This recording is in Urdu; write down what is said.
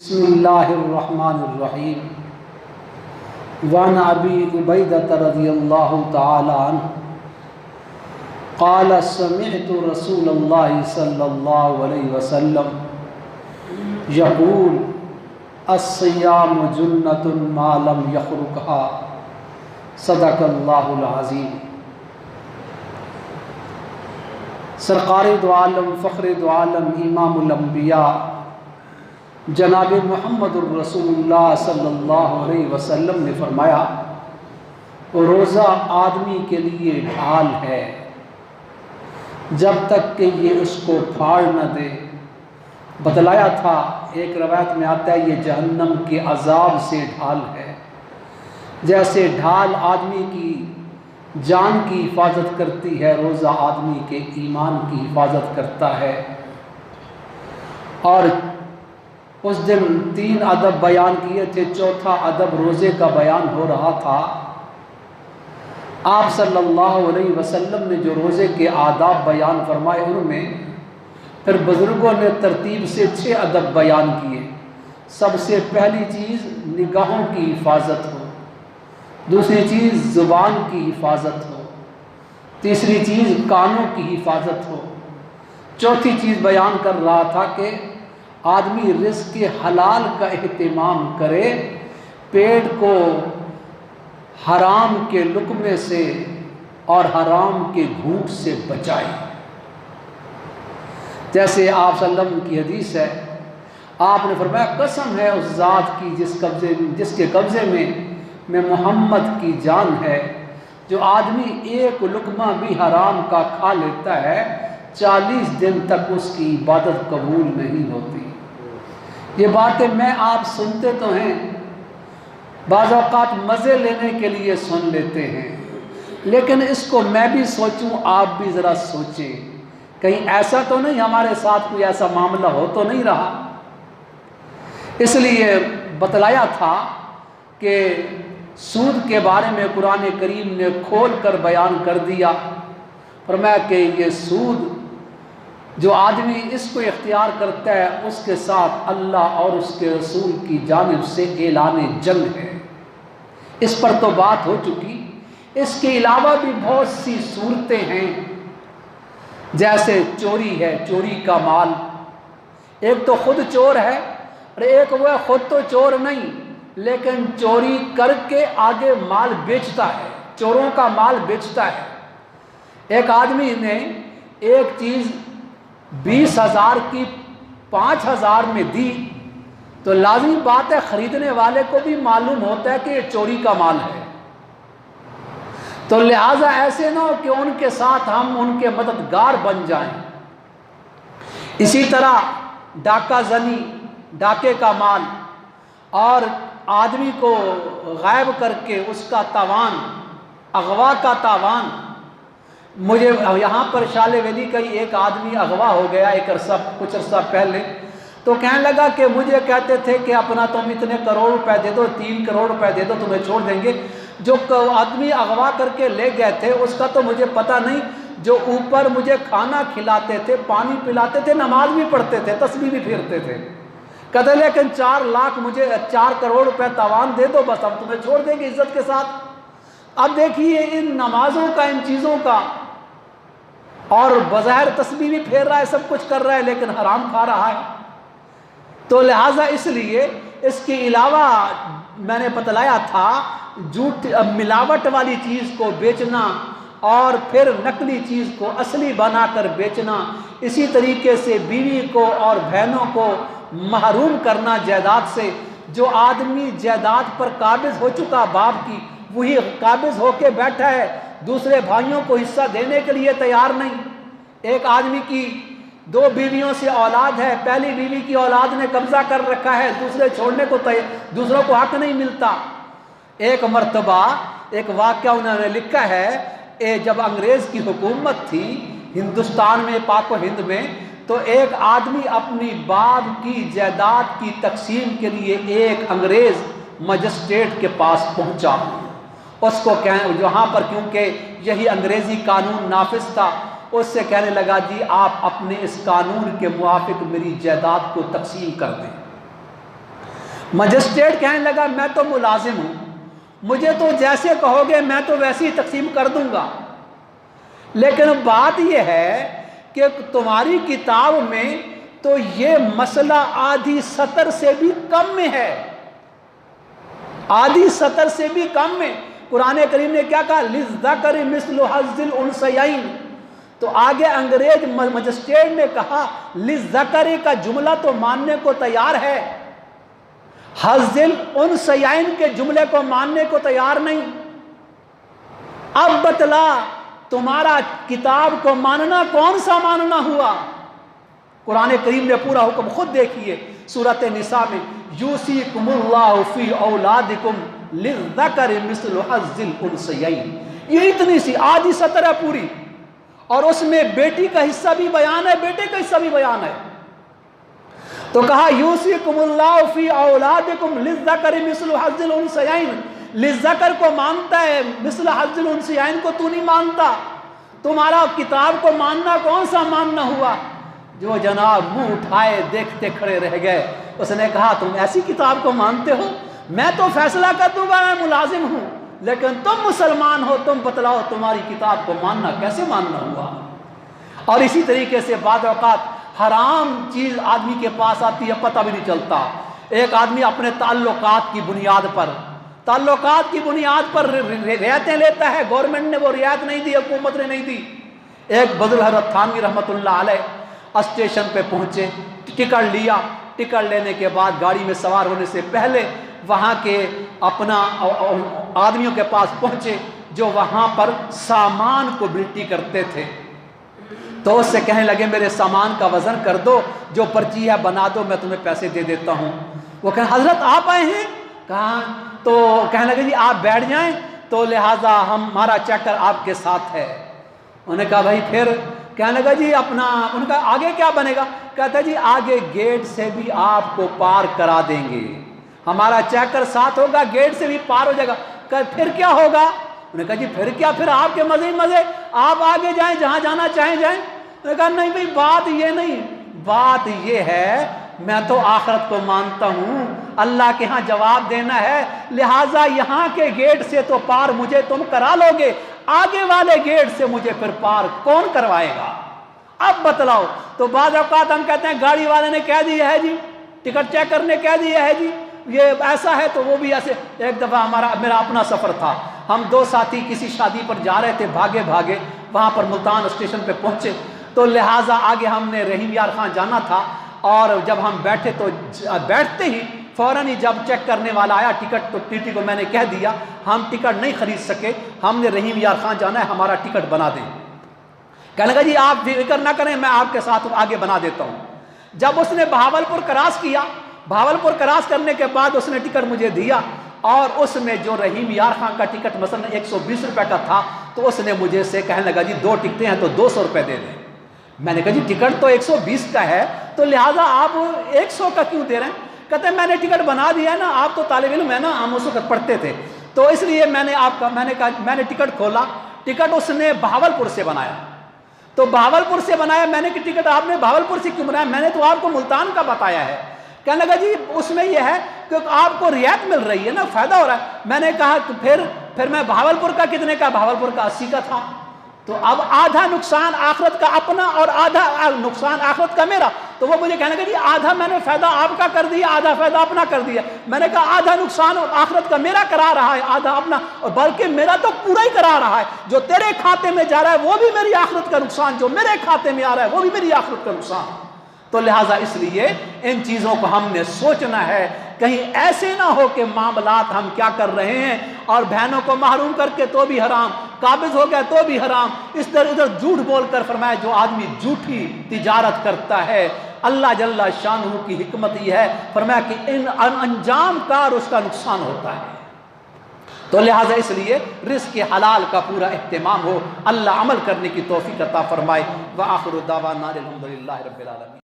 بسم اللہ الرحمن الرحیم وعن ابی عبیدہ رضی اللہ تعالی عنہ قال سمعت رسول اللہ صلی اللہ علیہ وسلم یقول الصیام جنۃ ما لم یخرقها صدق اللہ العظیم۔ سرکار دو عالم فخر دو عالم امام الانبیاء جناب محمد الرسول اللہ صلی اللہ علیہ وسلم نے فرمایا روزہ آدمی کے لیے ڈھال ہے جب تک کہ یہ اس کو پھاڑ نہ دے۔ بتلایا تھا، ایک روایت میں آتا ہے یہ جہنم کے عذاب سے ڈھال ہے۔ جیسے ڈھال آدمی کی جان کی حفاظت کرتی ہے، روزہ آدمی کے ایمان کی حفاظت کرتا ہے۔ اور اس دن 3 ادب بیان کیے تھے، چوتھا ادب روزے کا بیان ہو رہا تھا۔ آپ صلی اللہ علیہ وسلم نے جو روزے کے آداب بیان فرمائے ان میں پھر بزرگوں نے ترتیب سے 6 ادب بیان کیے۔ سب سے پہلی چیز نگاہوں کی حفاظت ہو، دوسری چیز زبان کی حفاظت ہو، تیسری چیز کانوں کی حفاظت ہو، چوتھی چیز بیان کر رہا تھا کہ آدمی رزق کے حلال کا اہتمام کرے، پیٹ کو حرام کے لقمے سے اور حرام کے گھونٹ سے بچائے۔ جیسے آپ صلی اللہ علیہ وسلم کی حدیث ہے، آپ نے فرمایا قسم ہے اس ذات کی جس کے قبضے میں محمد کی جان ہے، جو آدمی ایک لقمہ بھی حرام کا کھا لیتا ہے 40 دن تک اس کی عبادت قبول نہیں ہوتی۔ یہ باتیں میں آپ سنتے تو ہیں، بعض اوقات مزے لینے کے لیے سن لیتے ہیں، لیکن اس کو میں بھی سوچوں، آپ بھی ذرا سوچیں، کہیں ایسا تو نہیں ہمارے ساتھ کوئی ایسا معاملہ ہو تو نہیں رہا۔ اس لیے بتلایا تھا کہ سود کے بارے میں قرآن کریم نے کھول کر بیان کر دیا، فرمایا کہ یہ سود جو آدمی اس کو اختیار کرتا ہے اس کے ساتھ اللہ اور اس کے رسول کی جانب سے اعلان جنگ ہے۔ اس پر تو بات ہو چکی، اس کے علاوہ بھی بہت سی صورتیں ہیں، جیسے چوری ہے، چوری کا مال، ایک تو خود چور ہے اور ایک وہ خود تو چور نہیں لیکن چوری کر کے آگے مال بیچتا ہے، چوروں کا مال بیچتا ہے۔ ایک آدمی نے ایک چیز 20,000 کی 5,000 میں دی تو لازمی بات ہے خریدنے والے کو بھی معلوم ہوتا ہے کہ یہ چوری کا مال ہے، تو لہٰذا ایسے نہ ہو کہ ان کے ساتھ ہم ان کے مددگار بن جائیں۔ اسی طرح ڈاکہ زنی، ڈاکے کا مال، اور آدمی کو غائب کر کے اس کا تاوان، اغوا کا تاوان۔ مجھے یہاں پر شالی ویلی کا ہی ایک آدمی اغوا ہو گیا کچھ عرصہ پہلے، تو کہنے لگا کہ مجھے کہتے تھے کہ اپنا تم اتنے کروڑ روپے دے دو، 3 کروڑ روپے دے دو تمہیں چھوڑ دیں گے۔ جو آدمی اغوا کر کے لے گئے تھے اس کا تو مجھے پتہ نہیں، جو اوپر مجھے کھانا کھلاتے تھے، پانی پلاتے تھے، نماز بھی پڑھتے تھے، تسبیح بھی پھیرتے تھے، کہتے لیکن 4 لاکھ مجھے 4 کروڑ روپے تاوان دے دو، بس ہم تمہیں چھوڑ دیں گے عزت کے ساتھ۔ اب دیکھیے ان نمازوں کا، ان چیزوں کا، اور بظاہر تسبیح بھی پھیر رہا ہے، سب کچھ کر رہا ہے لیکن حرام کھا رہا ہے۔ تو لہٰذا اس لیے اس کے علاوہ میں نے بتلایا تھا جھوٹ ملاوٹ والی چیز کو بیچنا اور پھر نقلی چیز کو اصلی بنا کر بیچنا، اسی طریقے سے بیوی کو اور بہنوں کو محروم کرنا جائیداد سے۔ جو آدمی جائیداد پر قابض ہو چکا باپ کی، وہی قابض ہو کے بیٹھا ہے، دوسرے بھائیوں کو حصہ دینے کے لیے تیار نہیں۔ ایک آدمی کی 2 بیویوں سے اولاد ہے، پہلی بیوی کی اولاد نے قبضہ کر رکھا ہے، دوسرے چھوڑنے کو دوسروں کو حق نہیں ملتا۔ ایک مرتبہ ایک واقعہ انہوں نے لکھا ہے، جب انگریز کی حکومت تھی ہندوستان میں، پاک و ہند میں، تو ایک آدمی اپنی باپ کی جائیداد کی تقسیم کے لیے ایک انگریز مجسٹریٹ کے پاس پہنچا۔ اس کو یہاں پر کیونکہ یہی انگریزی قانون نافذ تھا، اس سے کہنے لگا جی آپ اپنے اس قانون کے موافق میری جائیداد کو تقسیم کر دیں۔ مجسٹریٹ کہنے لگا میں تو ملازم ہوں، مجھے تو جیسے کہو گے میں تو ویسے ہی تقسیم کر دوں گا، لیکن بات یہ ہے کہ تمہاری کتاب میں تو یہ مسئلہ آدھی سطر سے بھی کم میں ہے، آدھی سطر سے بھی کم میں۔ قرآن کریم نے کیا کہا؟ لِلذَّكَرِ مِثْلُ حَظِّ الْأُنثَيَيْنِ، تو آگے انگریز مجسٹریٹ نے کہا لِلذَّكَرِ کا جملہ تو ماننے کو تیار ہے، حَظِّ الْأُنثَيَيْنِ کے جملے کو ماننے کو تیار نہیں۔ اب بتلا تمہارا کتاب کو ماننا کون سا ماننا ہوا؟ قرآن کریم نے پورا حکم خود دیکھیے سورۃ نساء میں، یوصیکم اللہ فی اولادکم للذکر مثل حظ الانثیین، یہ اتنی سی آدھی سطر ہے پوری، اور اس میں بیٹی کا حصہ بھی بیان ہے، بیٹے کا حصہ بھی بیان ہے۔ تو کہا یوصیکم اللہ فی اولادکم للذکر مثل حظ الانثیین، للذکر کو مانتا ہے، مثل حظ الانثیین کو تو نہیں مانتا، تمہارا کتاب کو ماننا کون سا ماننا ہوا؟ جو جناب منہ اٹھائے دیکھتے کھڑے رہ گئے۔ اس نے کہا تم ایسی کتاب کو مانتے ہو؟ میں تو فیصلہ کر دوں گا، میں ملازم ہوں، لیکن تم مسلمان ہو، تم بتلاؤ تمہاری کتاب کو ماننا کیسے ماننا ہوا؟ اور اسی طریقے سے بعض اوقات حرام چیز آدمی کے پاس آتی ہے، پتہ بھی نہیں چلتا۔ ایک آدمی اپنے تعلقات کی بنیاد پر رعایتیں لیتا ہے، گورنمنٹ نے وہ رعایت نہیں دی، حکومت نے نہیں دی۔ ایک بزرگ حضرت تھانوی رحمۃ اللہ علیہ اسٹیشن پہ پہنچے، ٹکٹ لیا، ٹکٹ لینے کے بعد گاڑی میں سوار ہونے سے پہلے وہاں کے اپنا آدمیوں کے پاس پہنچے جو وہاں پر سامان کو بلٹی کرتے تھے، تو اس سے کہنے لگے میرے سامان کا وزن کر دو، جو پرچی ہے بنا دو، میں تمہیں پیسے دے دیتا ہوں۔ وہ کہا حضرت آپ آئے ہیں؟ کہا تو کہنے لگے جی آپ بیٹھ جائیں، تو لہٰذا ہمارا چیکر آپ کے ساتھ ہے۔ انہوں نے کہا بھائی پھر؟ کہنے لگا جی اپنا، ان کا آگے کیا بنے گا؟ کہتا جی آگے گیٹ سے بھی آپ کو پار کرا دیں گے، ہمارا چیکر ساتھ ہوگا، گیٹ سے بھی پار ہو جائے گا۔ کہ پھر کیا ہوگا؟ انہوں نے کہا جی پھر کیا، پھر آپ کے مزے ہی مزے، آپ آگے جائیں، جہاں جانا چاہیں جائیں۔ انہوں نے کہا نہیں بھائی بات یہ نہیں، بات یہ ہے میں تو آخرت کو مانتا ہوں، اللہ کے ہاں جواب دینا ہے، لہٰذا یہاں کے گیٹ سے تو پار مجھے تم کرا لو گے، آگے والے گیٹ سے مجھے پھر پار کون کروائے گا؟ اب بتلاؤ۔ تو بعض اوقات ہم کہتے ہیں گاڑی والے نے کہہ دیا ہے جی، ٹکٹ چیکر نے کہہ دیا ہے جی یہ ایسا ہے تو وہ بھی ایسے۔ ایک دفعہ میرا اپنا سفر تھا، ہم دو ساتھی کسی شادی پر جا رہے تھے، بھاگے بھاگے وہاں پر ملتان اسٹیشن پہ پہنچے، تو لہٰذا آگے ہم نے رحیم یار خان جانا تھا، اور جب ہم بیٹھے تو بیٹھتے ہی فوراً ہی جب چیک کرنے والا آیا ٹکٹ، تو ٹی ٹی کو میں نے کہہ دیا ہم ٹکٹ نہیں خرید سکے، ہم نے رحیم یار خان جانا ہے، ہمارا ٹکٹ بنا دیں۔ کہنے لگا جی آپ فکر نہ کریں، میں آپ کے ساتھ آگے بنا دیتا ہوں۔ جب اس نے بہاولپور کراس کیا، بہاولپور کراس کرنے کے بعد اس نے ٹکٹ مجھے دیا، اور اس میں جو رحیم یار خان کا ٹکٹ مثلا 120 روپے کا تھا، تو اس نے مجھے سے کہنے لگا جی 2 ٹکٹیں ہیں تو 200 روپے دے دیں۔ میں نے کہا جی ٹکٹ تو 120 کا ہے، تو لہٰذا آپ 100 کا کیوں دے رہے ہیں؟ کہتے ہیں میں نے ٹکٹ بنا دیا ہے نا، آپ تو طالب علم ہے نا، ہم اس وقت پڑھتے تھے، تو اس لیے میں نے کہا میں نے ٹکٹ کھولا، ٹکٹ اس نے بہاولپور سے بنایا، تو بہاولپور سے بنایا، میں نے کہ ٹکٹ آپ نے بہاولپور سے کیوں بنایا؟ میں نے تو آپ کو ملتان کا بتایا ہے۔ کہنے لگا جی اس میں یہ ہے کہ آپ کو رعایت مل رہی ہے نا، فائدہ ہو رہا ہے۔ میں نے کہا تو پھر میں بہاولپور کا کتنے کا؟ بہاولپور کا 80 کا تھا۔ تو اب آدھا نقصان آخرت کا اپنا اور آدھا نقصان آخرت کا میرا، تو وہ مجھے کہنے لگا جی آدھا میں نے فائدہ آپ کا کر دیا، آدھا فائدہ اپنا کر دیا۔ میں نے کہا آدھا نقصان آخرت کا میرا کرا رہا ہے، آدھا اپنا، اور بلکہ میرا تو پورا ہی کرا رہا ہے، جو تیرے کھاتے میں جا رہا ہے وہ بھی میری آخرت کا نقصان، جو میرے کھاتے میں آ رہا ہے وہ بھی میری آخرت کا نقصان۔ تو لہٰذا اس لیے ان چیزوں کو ہم نے سوچنا ہے، کہیں ایسے نہ ہو کہ معاملات ہم کیا کر رہے ہیں، اور بہنوں کو محروم کر کے تو بھی حرام، قابض ہو گیا تو بھی حرام، اس طرح ادھر جھوٹ بول کر فرمایا جو آدمی جھوٹی تجارت کرتا ہے، اللہ جل شانہ کی حکمت یہ ہے فرمایا کہ ان انجام کار اس کا نقصان ہوتا ہے۔ تو لہٰذا اس لیے رزق حلال کا پورا اہتمام ہو، اللہ عمل کرنے کی توفیق عطا فرمائے۔ وآخر دعوانا الحمدللہ رب العالمین۔